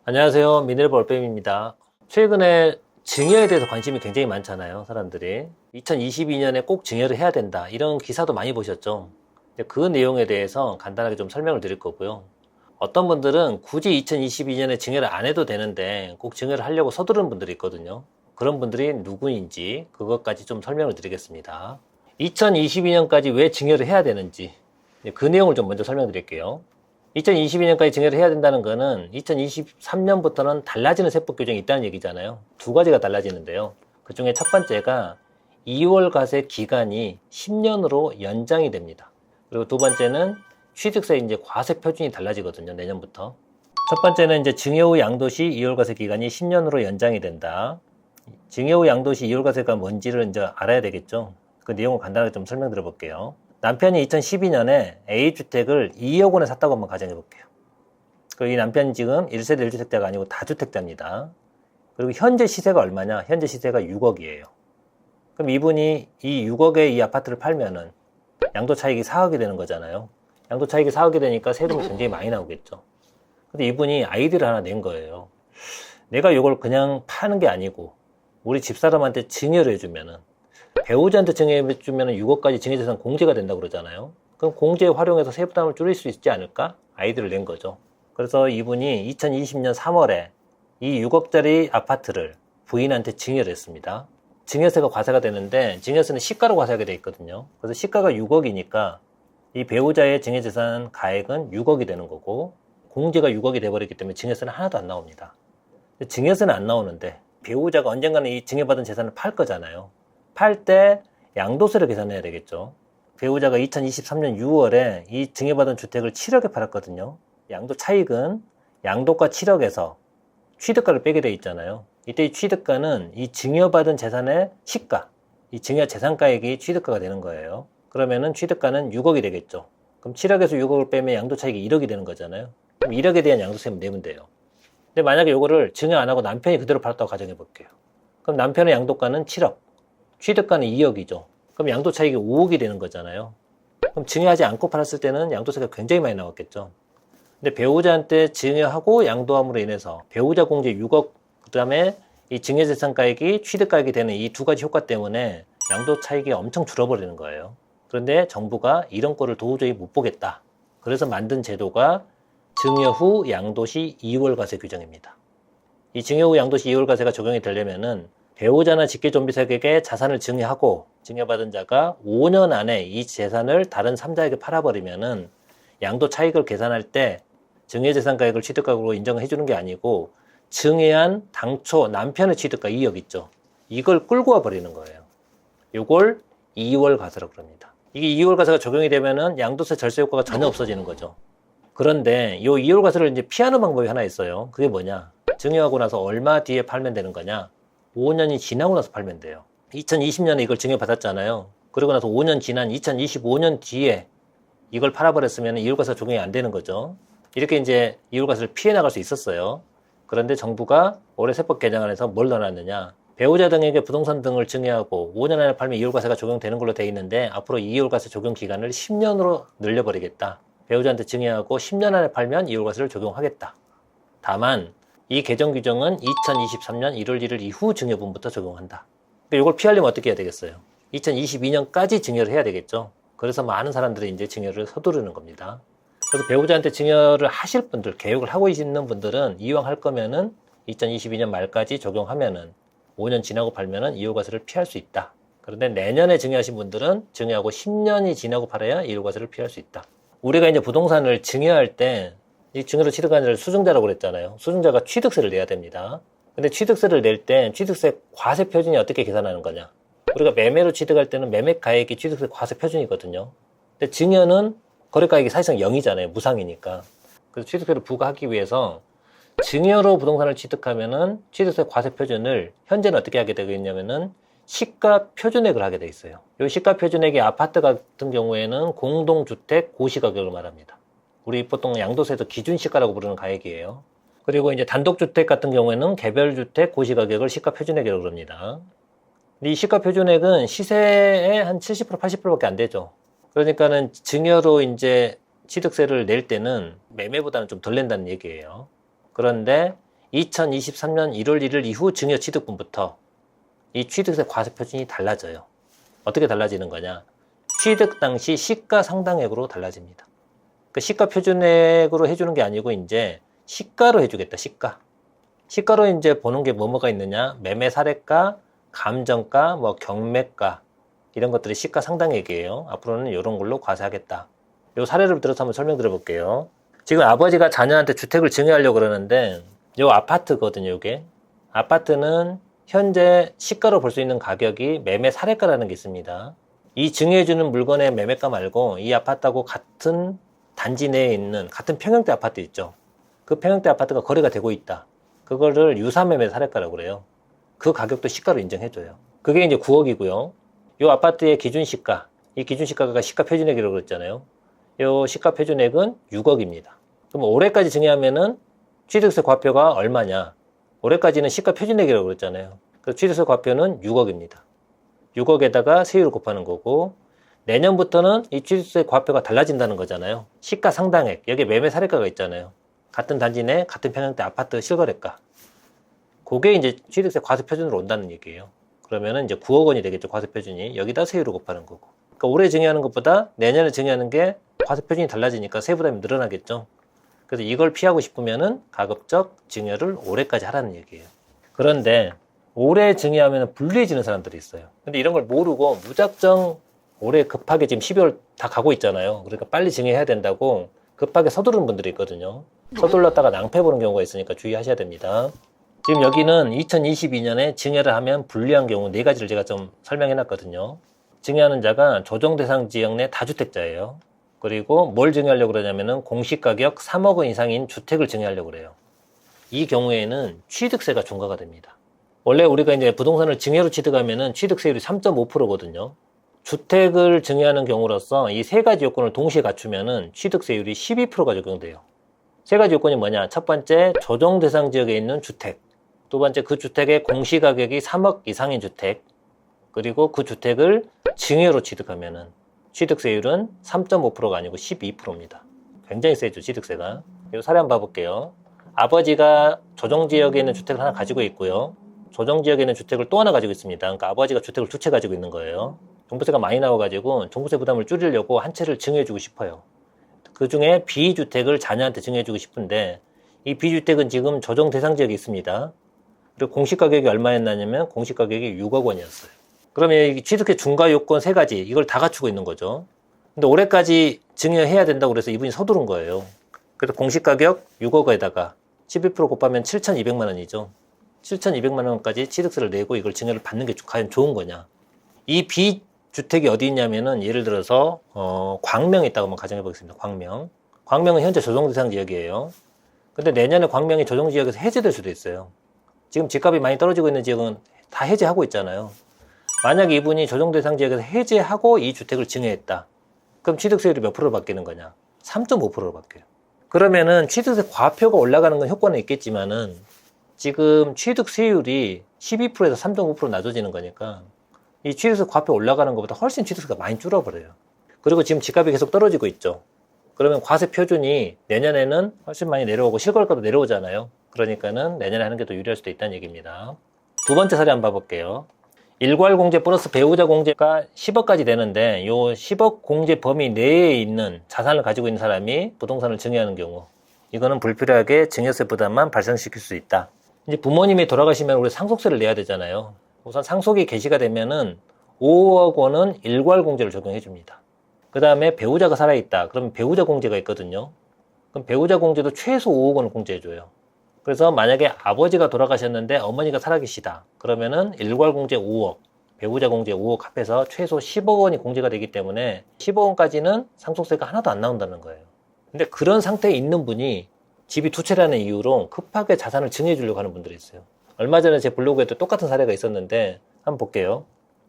안녕하세요. 미네랄 올빼미입니다. 최근에 증여에 대해서 관심이 굉장히 많잖아요, 사람들이. 2022년에 꼭 증여를 해야 된다, 이런 기사도 많이 보셨죠? 그 내용에 대해서 간단하게 좀 설명을 드릴 거고요. 어떤 분들은 굳이 2022년에 증여를 안 해도 되는데 꼭 증여를 하려고 서두르는 분들이 있거든요. 그런 분들이 누구인지 그것까지 좀 설명을 드리겠습니다. 2022년까지 왜 증여를 해야 되는지 그 내용을 좀 먼저 설명드릴게요. 2022년까지 증여를 해야 된다는 거는 2023년부터는 달라지는 세법 규정이 있다는 얘기잖아요. 두 가지가 달라지는데요. 그 중에 첫 번째가 2월 과세 기간이 10년으로 연장이 됩니다. 그리고 두 번째는 취득세 이제 과세 표준이 달라지거든요, 내년부터. 첫 번째는 이제 증여 후 양도시 2월 과세 기간이 10년으로 연장이 된다. 증여 후 양도시 2월 과세가 뭔지를 이제 알아야 되겠죠. 그 내용을 간단하게 좀 설명드려 볼게요. 남편이 2012년에 A주택을 2억 원에 샀다고 한번 가정해 볼게요. 그리고 이 남편이 지금 1세대 1주택자가 아니고 다주택자입니다. 그리고 현재 시세가 얼마냐? 현재 시세가 6억이에요. 그럼 이분이 이 6억에 이 아파트를 팔면은 양도 차익이 4억이 되는 거잖아요. 양도 차익이 4억이 되니까 세금이 굉장히 많이 나오겠죠. 근데 이분이 아이디를 하나 낸 거예요. 내가 이걸 그냥 파는 게 아니고 우리 집사람한테 증여를 해주면은, 배우자한테 증여해주면 6억까지 증여재산 공제가 된다고 그러잖아요. 그럼 공제 활용해서 세부담을 줄일 수 있지 않을까? 아이디어를 낸 거죠. 그래서 이분이 2020년 3월에 이 6억짜리 아파트를 부인한테 증여를 했습니다. 증여세가 과세가 되는데 증여세는 시가로 과세하게 돼 있거든요. 그래서 시가가 6억이니까 이 배우자의 증여재산 가액은 6억이 되는 거고, 공제가 6억이 돼버렸기 때문에 증여세는 하나도 안 나옵니다. 증여세는 안 나오는데 배우자가 언젠가는 이 증여받은 재산을 팔 거잖아요. 팔 때 양도세를 계산해야 되겠죠. 배우자가 2023년 6월에 이 증여받은 주택을 7억에 팔았거든요. 양도 차익은 양도가 7억에서 취득가를 빼게 돼 있잖아요. 이때 이 취득가는 이 증여받은 재산의 시가, 이 증여 재산가액이 취득가가 되는 거예요. 그러면은 취득가는 6억이 되겠죠. 그럼 7억에서 6억을 빼면 양도 차익이 1억이 되는 거잖아요. 그럼 1억에 대한 양도세만 내면 돼요. 근데 만약에 이거를 증여 안 하고 남편이 그대로 팔았다고 가정해 볼게요. 그럼 남편의 양도가는 7억, 취득가는 2억이죠. 그럼 양도 차익이 5억이 되는 거잖아요. 그럼 증여하지 않고 팔았을 때는 양도세가 굉장히 많이 나왔겠죠. 근데 배우자한테 증여하고 양도함으로 인해서 배우자 공제 6억, 그 다음에 이 증여재산가액이 취득가액이 되는 이 두 가지 효과 때문에 양도 차익이 엄청 줄어버리는 거예요. 그런데 정부가 이런 꼴을 도저히 못 보겠다. 그래서 만든 제도가 증여 후 양도시 2월 과세 규정입니다. 이 증여 후 양도시 2월 과세가 적용이 되려면은 배우자나 직계존비세에게 자산을 증여하고 증여받은 자가 5년 안에 이 재산을 다른 3자에게 팔아버리면은 양도 차익을 계산할 때 증여재산가액을 취득가액으로 인정해 주는 게 아니고 증여한 당초 남편의 취득가 2억 있죠. 이걸 끌고 와 버리는 거예요. 이걸 2월 과세라고 합니다. 이게 2월 과세가 적용이 되면은 양도세 절세 효과가 전혀 없어지는 거죠. 그런데 이 2월 과세를 이제 피하는 방법이 하나 있어요. 그게 뭐냐? 증여하고 나서 얼마 뒤에 팔면 되는 거냐? 5년이 지나고 나서 팔면 돼요. 2020년에 이걸 증여받았잖아요. 그리고 나서 5년 지난 2025년 뒤에 이걸 팔아버렸으면 2월과세 적용이 안 되는 거죠. 이렇게 이제 2월과세를 피해 나갈 수 있었어요. 그런데 정부가 올해 세법 개정안에서 뭘 넣어놨느냐? 배우자 등에게 부동산 등을 증여하고 5년 안에 팔면 2월과세가 적용되는 걸로 돼 있는데 앞으로 2월과세 적용 기간을 10년으로 늘려버리겠다. 배우자한테 증여하고 10년 안에 팔면 2월과세를 적용하겠다. 다만 이 개정 규정은 2023년 1월 1일 이후 증여분부터 적용한다. 그러니까 이걸 피하려면 어떻게 해야 되겠어요? 2022년까지 증여를 해야 되겠죠. 그래서 많은 사람들이 이제 증여를 서두르는 겁니다. 그래서 배우자한테 증여를 하실 분들, 계획을 하고 있는 분들은 이왕 할 거면은 2022년 말까지 적용하면은 5년 지나고 팔면은 2월과세를 피할 수 있다. 그런데 내년에 증여하신 분들은 증여하고 10년이 지나고 팔아야 2월과세를 피할 수 있다. 우리가 이제 부동산을 증여할 때 이 증여를 취득한 자를 수증자라고 그랬잖아요. 수증자가 취득세를 내야 됩니다. 근데 취득세를 낼 때 취득세 과세 표준이 어떻게 계산하는 거냐? 우리가 매매로 취득할 때는 매매가액이 취득세 과세 표준이거든요. 근데 증여는 거래가액이 사실상 0이잖아요. 무상이니까. 그래서 취득세를 부과하기 위해서 증여로 부동산을 취득하면은 취득세 과세 표준을 현재는 어떻게 하게 되겠냐면은 시가 표준액을 하게 돼 있어요. 이 시가 표준액이 아파트 같은 경우에는 공동주택 고시가격을 말합니다. 우리 보통 양도세도 기준시가라고 부르는 가액이에요. 그리고 이제 단독주택 같은 경우에는 개별주택 고시가격을 시가 표준액이라고 그럽니다. 이 시가 표준액은 시세의 한 70% 80%밖에 안 되죠. 그러니까는 증여로 이제 취득세를 낼 때는 매매보다는 좀 덜 낸다는 얘기예요. 그런데 2023년 1월 1일 이후 증여취득분부터 이 취득세 과세 표준이 달라져요. 어떻게 달라지는 거냐? 취득 당시 시가 상당액으로 달라집니다. 그 시가 표준액으로 해주는 게 아니고 이제 시가로 해주겠다. 시가로 이제 보는 게 뭐가 있느냐? 매매 사례가, 감정가, 뭐 경매가 이런 것들이 시가 상당액이에요. 앞으로는 이런 걸로 과세하겠다. 이 사례를 들어서 한번 설명드려 볼게요. 지금 아버지가 자녀한테 주택을 증여하려고 그러는데 이 아파트거든요. 이게 아파트는 현재 시가로 볼 수 있는 가격이 매매 사례가라는 게 있습니다. 이 증여해주는 물건의 매매가 말고 이 아파트하고 같은 단지 내에 있는 같은 평형대 아파트 있죠. 그 평형대 아파트가 거래가 되고 있다. 그거를 유사매매 사례가라고 그래요. 그 가격도 시가로 인정해줘요. 그게 이제 9억이고요. 이 아파트의 기준시가, 이 기준시가가 시가 표준액이라고 그랬잖아요. 이 시가 표준액은 6억입니다. 그럼 올해까지 증여하면은 취득세 과표가 얼마냐? 올해까지는 시가 표준액이라고 그랬잖아요. 그래서 취득세 과표는 6억입니다. 6억에다가 세율을 곱하는 거고, 내년부터는 이 취득세 과표가 달라진다는 거잖아요. 시가 상당액, 여기 매매 사례가가 있잖아요. 같은 단지 내 같은 평형대 아파트 실거래가. 그게 이제 취득세 과세 표준으로 온다는 얘기예요. 그러면은 이제 9억 원이 되겠죠, 과세 표준이. 여기다 세율을 곱하는 거고. 그러니까 올해 증여하는 것보다 내년에 증여하는 게 과세 표준이 달라지니까 세부담이 늘어나겠죠. 그래서 이걸 피하고 싶으면은 가급적 증여를 올해까지 하라는 얘기예요. 그런데 올해 증여하면 불리해지는 사람들이 있어요. 근데 이런 걸 모르고 무작정 올해 급하게 지금 12월 다 가고 있잖아요. 그러니까 빨리 증여해야 된다고 급하게 서두르는 분들이 있거든요. 서둘렀다가 낭패 보는 경우가 있으니까 주의하셔야 됩니다. 지금 여기는 2022년에 증여를 하면 불리한 경우 4가지를 제가 좀 설명해 놨거든요. 증여하는 자가 조정 대상 지역 내 다주택자예요. 그리고 뭘 증여하려고 그러냐면은 공시가격 3억 원 이상인 주택을 증여하려고 그래요. 이 경우에는 취득세가 중과가 됩니다. 원래 우리가 이제 부동산을 증여로 취득하면은 취득세율이 3.5%거든요. 주택을 증여하는 경우로서 이 3가지 요건을 동시에 갖추면은 취득세율이 12%가 적용돼요. 3가지 요건이 뭐냐? 첫 번째, 조정 대상 지역에 있는 주택. 두 번째, 그 주택의 공시가격이 3억 이상인 주택. 그리고 그 주택을 증여로 취득하면은 취득세율은 3.5%가 아니고 12%입니다. 굉장히 세죠, 취득세가. 이 사례 한번 봐볼게요. 아버지가 조정지역에 있는 주택을 하나 가지고 있고요. 조정지역에 있는 주택을 또 하나 가지고 있습니다. 그러니까 아버지가 주택을 2채 가지고 있는 거예요. 종부세가 많이 나와가지고 종부세 부담을 줄이려고 한 채를 증여해주고 싶어요. 그 중에 B주택을 자녀한테 증여해주고 싶은데 이 B주택은 지금 조정 대상 지역에 있습니다. 그리고 공시가격이 얼마였냐면 공시가격이 6억 원이었어요. 그러면 이 취득세 중과 요건 3가지 이걸 다 갖추고 있는 거죠. 근데 올해까지 증여해야 된다고 그래서 이분이 서두른 거예요. 그래서 공시가격 6억에다가 12% 곱하면 7,200만 원이죠. 7,200만 원까지 취득세를 내고 이걸 증여를 받는 게 과연 좋은 거냐. 이 B주택이 어디 있냐면은 예를 들어서 광명에 있다고 한번 가정해 보겠습니다. 광명은 현재 조정대상 지역이에요. 근데 내년에 광명이 조정지역에서 해제될 수도 있어요. 지금 집값이 많이 떨어지고 있는 지역은 다 해제하고 있잖아요. 만약에 이분이 조정대상 지역에서 해제하고 이 주택을 증여했다. 그럼 취득세율이 몇 프로로 바뀌는 거냐? 3.5%로 바뀌어요. 그러면은 취득세 과표가 올라가는 건 효과는 있겠지만은 지금 취득세율이 12%에서 3.5% 낮아지는 거니까 이 취득세 과표 올라가는 것보다 훨씬 취득세가 많이 줄어버려요. 그리고 지금 집값이 계속 떨어지고 있죠. 그러면 과세 표준이 내년에는 훨씬 많이 내려오고 실거래가도 내려오잖아요. 그러니까는 내년에 하는 게 더 유리할 수도 있다는 얘기입니다. 두 번째 사례 한번 봐볼게요. 일괄 공제 플러스 배우자 공제가 10억까지 되는데 요 10억 공제 범위 내에 있는 자산을 가지고 있는 사람이 부동산을 증여하는 경우 이거는 불필요하게 증여세 부담만 발생시킬 수 있다. 이제 부모님이 돌아가시면 우리 상속세를 내야 되잖아요. 우선 상속이 개시가 되면은 5억 원은 일괄 공제를 적용해 줍니다. 그 다음에 배우자가 살아있다. 그러면 배우자 공제가 있거든요. 그럼 배우자 공제도 최소 5억 원을 공제해 줘요. 그래서 만약에 아버지가 돌아가셨는데 어머니가 살아계시다. 그러면은 일괄 공제 5억, 배우자 공제 5억 합해서 최소 10억 원이 공제가 되기 때문에 10억 원까지는 상속세가 하나도 안 나온다는 거예요. 근데 그런 상태에 있는 분이 집이 2채라는 이유로 급하게 자산을 증여해 주려고 하는 분들이 있어요. 얼마 전에 제 블로그에도 똑같은 사례가 있었는데 한번 볼게요.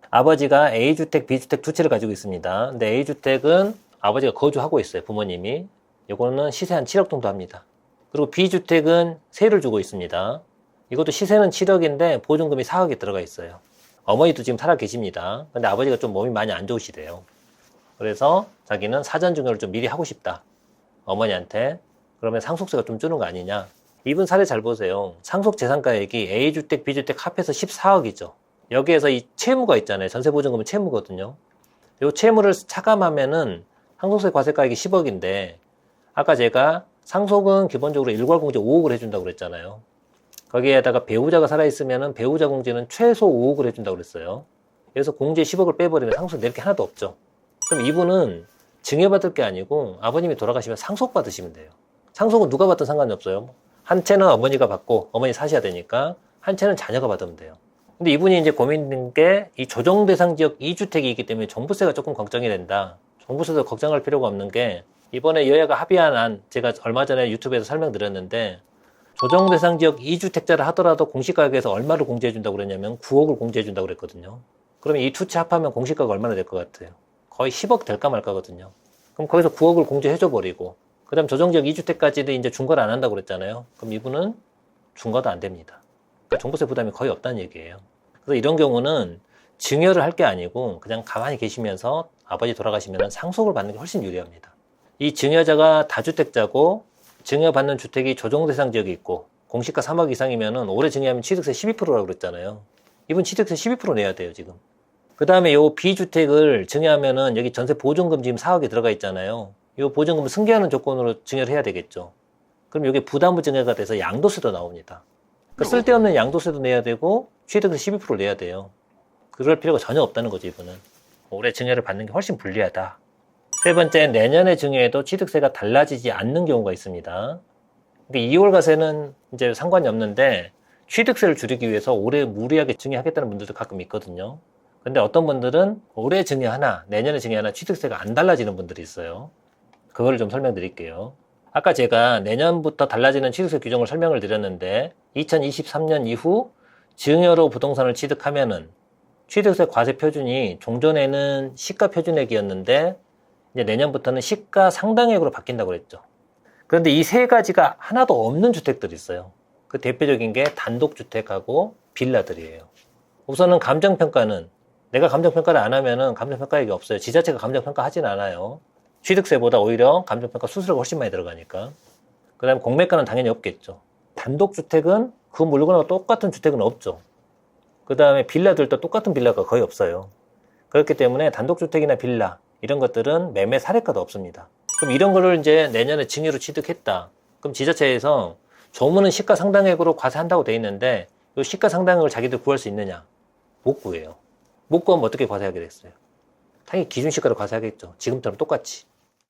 아버지가 A주택, B주택 2채를 가지고 있습니다. 근데 A주택은 아버지가 거주하고 있어요. 부모님이. 이거는 시세 한 7억 정도 합니다. 그리고 B주택은 세를 주고 있습니다. 이것도 시세는 7억인데 보증금이 4억이 들어가 있어요. 어머니도 지금 살아 계십니다. 근데 아버지가 좀 몸이 많이 안 좋으시대요. 그래서 자기는 사전 증여를 좀 미리 하고 싶다. 어머니한테. 그러면 상속세가 좀 주는 거 아니냐. 이분 사례 잘 보세요. 상속 재산가액이 A주택, B주택 합해서 14억이죠. 여기에서 이 채무가 있잖아요. 전세보증금은 채무거든요. 이 채무를 차감하면은 상속세 과세가액이 10억인데 아까 제가 상속은 기본적으로 일괄공제 5억을 해준다고 그랬잖아요. 거기에다가 배우자가 살아있으면은 배우자 공제는 최소 5억을 해준다고 그랬어요. 그래서 공제 10억을 빼버리면 상속 낼 게 하나도 없죠. 그럼 이분은 증여받을 게 아니고 아버님이 돌아가시면 상속받으시면 돼요. 상속은 누가 받든 상관이 없어요. 한 채는 어머니가 받고 어머니 사셔야 되니까 한 채는 자녀가 받으면 돼요. 근데 이분이 이제 고민된 게 이 조정대상 지역 2주택이기 때문에 종부세가 조금 걱정이 된다. 종부세도 걱정할 필요가 없는 게 이번에 여야가 합의한 안, 제가 얼마 전에 유튜브에서 설명드렸는데 조정대상 지역 2주택자를 하더라도 공시가격에서 얼마를 공제해준다고 그랬냐면 9억을 공제해준다고 그랬거든요. 그러면 이 두 채 합하면 공시가가 얼마나 될 것 같아요? 거의 10억 될까 말까거든요. 그럼 거기서 9억을 공제해줘버리고 그 다음 조정지역 2주택까지도 이제 중과를 안 한다고 그랬잖아요. 그럼 이분은 중과도 안 됩니다. 그러니까 종부세 부담이 거의 없다는 얘기예요. 그래서 이런 경우는 증여를 할 게 아니고 그냥 가만히 계시면서 아버지 돌아가시면 상속을 받는 게 훨씬 유리합니다. 이 증여자가 다주택자고 증여받는 주택이 조정대상 지역이 있고 공시가 3억 이상이면 올해 증여하면 취득세 12%라고 그랬잖아요. 이분 취득세 12% 내야 돼요 지금. 그 다음에 요 B주택을 증여하면은 여기 전세 보증금 지금 4억이 들어가 있잖아요. 요 보증금을 승계하는 조건으로 증여를 해야 되겠죠. 그럼 이게 부담부 증여가 돼서 양도세도 나옵니다. 그러니까 쓸데없는 양도세도 내야 되고 취득세 12%를 내야 돼요. 그럴 필요가 전혀 없다는 거죠 이분은. 올해 증여를 받는 게 훨씬 불리하다. 세 번째, 내년에 증여해도 취득세가 달라지지 않는 경우가 있습니다. 그러니까 2월 과세는 이제 상관이 없는데 취득세를 줄이기 위해서 올해 무리하게 증여하겠다는 분들도 가끔 있거든요. 근데 어떤 분들은 올해 증여 하나, 내년에 증여 하나 취득세가 안 달라지는 분들이 있어요. 그거를 좀 설명드릴게요. 아까 제가 내년부터 달라지는 취득세 규정을 설명을 드렸는데 2023년 이후 증여로 부동산을 취득하면은 취득세 과세 표준이 종전에는 시가 표준액이었는데 이제 내년부터는 시가 상당액으로 바뀐다고 그랬죠. 그런데 이 세 가지가 하나도 없는 주택들이 있어요. 그 대표적인 게 단독주택하고 빌라들이에요. 우선은 감정평가는 내가 감정평가를 안 하면은 감정평가액이 없어요. 지자체가 감정평가 하진 않아요. 취득세보다 오히려 감정평가 수수료가 훨씬 많이 들어가니까. 그 다음에 공매가는 당연히 없겠죠. 단독주택은 그 물건하고 똑같은 주택은 없죠. 그 다음에 빌라들도 똑같은 빌라가 거의 없어요. 그렇기 때문에 단독주택이나 빌라 이런 것들은 매매 사례가도 없습니다. 그럼 이런 거를 이제 내년에 증여로 취득했다. 그럼 지자체에서 조문은 시가 상당액으로 과세한다고 돼 있는데 이 시가 상당액을 자기들 구할 수 있느냐? 못 구해요. 못 구하면 어떻게 과세하게 됐어요? 당연히 기준시가로 과세하겠죠. 지금처럼 똑같이.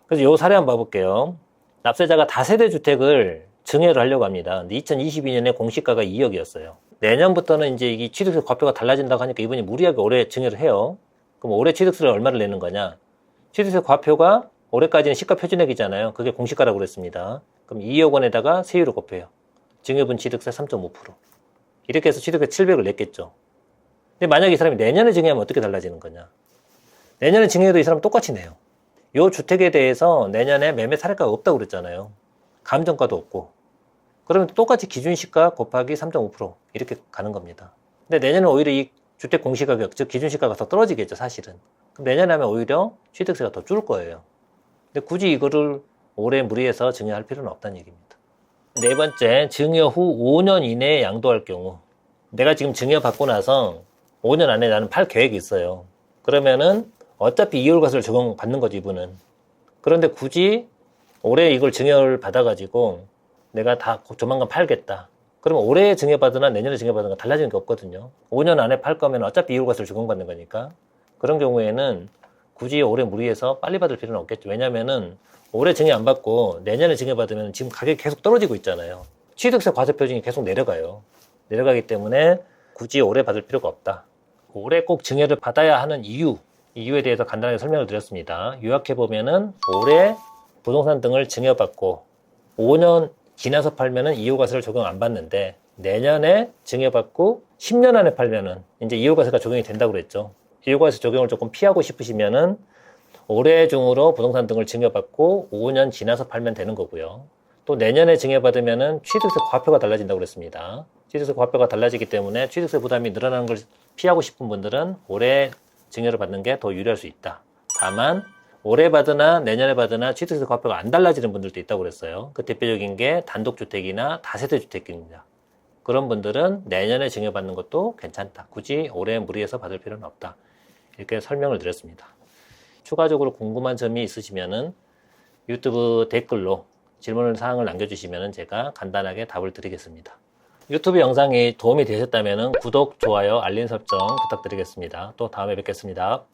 그래서 이 사례 한번 봐볼게요. 납세자가 다세대 주택을 증여를 하려고 합니다. 근데 2022년에 공시가가 2억이었어요. 내년부터는 이제 이 취득세 과표가 달라진다고 하니까 이분이 무리하게 올해 증여를 해요. 그럼 올해 취득세를 얼마를 내는 거냐? 취득세 과표가 올해까지는 시가 표준액이잖아요. 그게 공시가라고 그랬습니다. 그럼 2억 원에다가 세율을 곱해요. 증여분 취득세 3.5%. 이렇게 해서 취득세 700을 냈겠죠. 근데 만약에 이 사람이 내년에 증여하면 어떻게 달라지는 거냐? 내년에 증여해도 이 사람 똑같이 내요. 이 주택에 대해서 내년에 매매 사례가가 없다고 그랬잖아요. 감정가도 없고. 그러면 똑같이 기준시가 곱하기 3.5% 이렇게 가는 겁니다. 근데 내년은 오히려 이 주택 공시가격, 즉 기준시가가 더 떨어지겠죠, 사실은. 그럼 내년에 하면 오히려 취득세가 더 줄 거예요. 근데 굳이 이거를 올해 무리해서 증여할 필요는 없다는 얘기입니다. 네 번째, 증여 후 5년 이내에 양도할 경우. 내가 지금 증여 받고 나서 5년 안에 나는 팔 계획이 있어요. 그러면은 어차피 이율과세를 적용받는 거죠, 이분은. 그런데 굳이 올해 이걸 증여를 받아가지고 내가 다 조만간 팔겠다. 그러면 올해 증여받으나 내년에 증여받으나 달라지는 게 없거든요. 5년 안에 팔 거면 어차피 이율과세를 적용받는 거니까. 그런 경우에는 굳이 올해 무리해서 빨리 받을 필요는 없겠죠. 왜냐면은 올해 증여 안 받고 내년에 증여받으면 지금 가격이 계속 떨어지고 있잖아요. 취득세 과세 표준이 계속 내려가요. 내려가기 때문에 굳이 올해 받을 필요가 없다. 올해 꼭 증여를 받아야 하는 이유에 대해서 간단하게 설명을 드렸습니다. 요약해보면은 올해 부동산 등을 증여받고 5년 지나서 팔면은 이율과세를 적용 안 받는데 내년에 증여받고 10년 안에 팔면은 이제 이율과세가 적용이 된다고 그랬죠. 이율과세 적용을 조금 피하고 싶으시면은 올해 중으로 부동산 등을 증여받고 5년 지나서 팔면 되는 거고요. 또 내년에 증여받으면은 취득세 과표가 달라진다고 그랬습니다. 취득세 과표가 달라지기 때문에 취득세 부담이 늘어나는 걸 피하고 싶은 분들은 올해 증여를 받는 게 더 유리할 수 있다. 다만 올해 받으나 내년에 받으나 취득세 과표가 안 달라지는 분들도 있다고 그랬어요. 그 대표적인 게 단독주택이나 다세대 주택입니다. 그런 분들은 내년에 증여받는 것도 괜찮다. 굳이 올해 무리해서 받을 필요는 없다. 이렇게 설명을 드렸습니다. 추가적으로 궁금한 점이 있으시면은 유튜브 댓글로 질문 사항을 남겨주시면 제가 간단하게 답을 드리겠습니다. 유튜브 영상이 도움이 되셨다면 구독, 좋아요, 알림 설정 부탁드리겠습니다. 또 다음에 뵙겠습니다.